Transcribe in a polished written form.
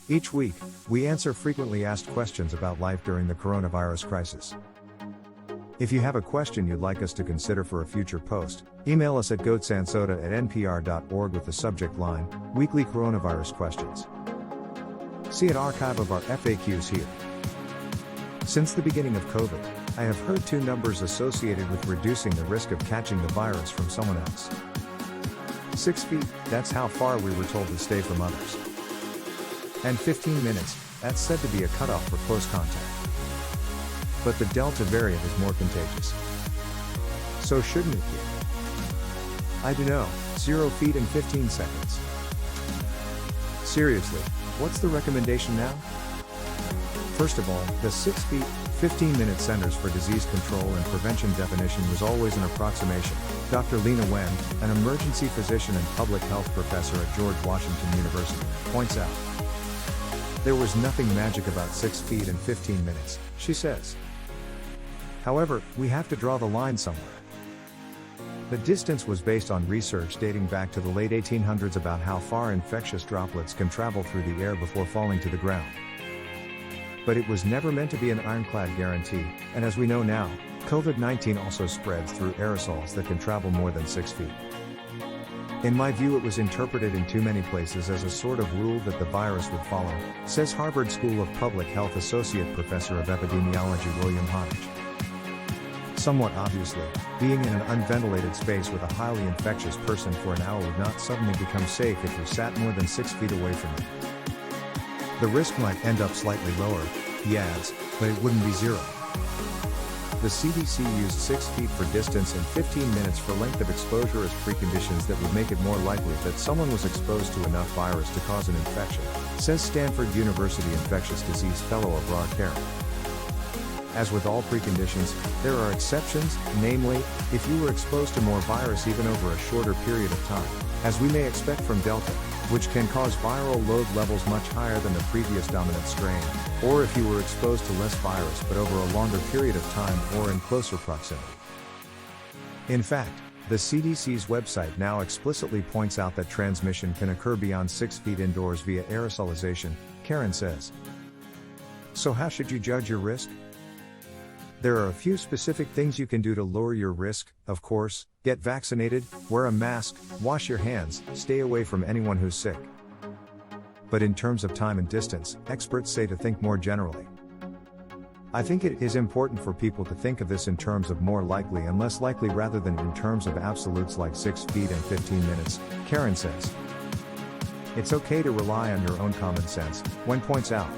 Each week, we answer frequently asked questions about life during the coronavirus crisis. If you have a question you'd like us to consider for a future post, email us at goatsansoda@npr.org with the subject line, Weekly Coronavirus Questions. See an archive of our FAQs here. Since the beginning of COVID, I have heard two numbers associated with reducing the risk of catching the virus from someone else. 6 feet, that's how far we were told to stay from others. And 15 minutes, that's said to be a cutoff for close contact. But the Delta variant is more contagious. So shouldn't it be? I don't know, 0 feet and 15 seconds. Seriously, what's the recommendation now? First of all, the 6 feet, 15-minute Centers for Disease Control and Prevention definition was always an approximation, Dr. Lena Wen, an emergency physician and public health professor at George Washington University, points out. There was nothing magic about 6 feet and 15 minutes, she says. However, we have to draw the line somewhere. The distance was based on research dating back to the late 1800s about how far infectious droplets can travel through the air before falling to the ground. But it was never meant to be an ironclad guarantee, and as we know now, COVID-19 also spreads through aerosols that can travel more than 6 feet. In my view, it was interpreted in too many places as a sort of rule that the virus would follow, says Harvard School of Public Health Associate Professor of Epidemiology William Hodge. Somewhat obviously, being in an unventilated space with a highly infectious person for an hour would not suddenly become safe if you sat more than 6 feet away from them. The risk might end up slightly lower, he adds, but it wouldn't be zero. The CDC used 6 feet for distance and 15 minutes for length of exposure as preconditions that would make it more likely that someone was exposed to enough virus to cause an infection, says Stanford University infectious disease fellow Abrar Karen. As with all preconditions, there are exceptions, namely, if you were exposed to more virus even over a shorter period of time, as we may expect from Delta, which can cause viral load levels much higher than the previous dominant strain, or if you were exposed to less virus but over a longer period of time or in closer proximity. In fact, the CDC's website now explicitly points out that transmission can occur beyond 6 feet indoors via aerosolization, Karen says. So how should you judge your risk? There are a few specific things you can do to lower your risk, of course: get vaccinated, wear a mask, wash your hands, stay away from anyone who's sick. But in terms of time and distance, experts say to think more generally. I think it is important for people to think of this in terms of more likely and less likely rather than in terms of absolutes like 6 feet and 15 minutes, Karen says. It's okay to rely on your own common sense, Wen points out.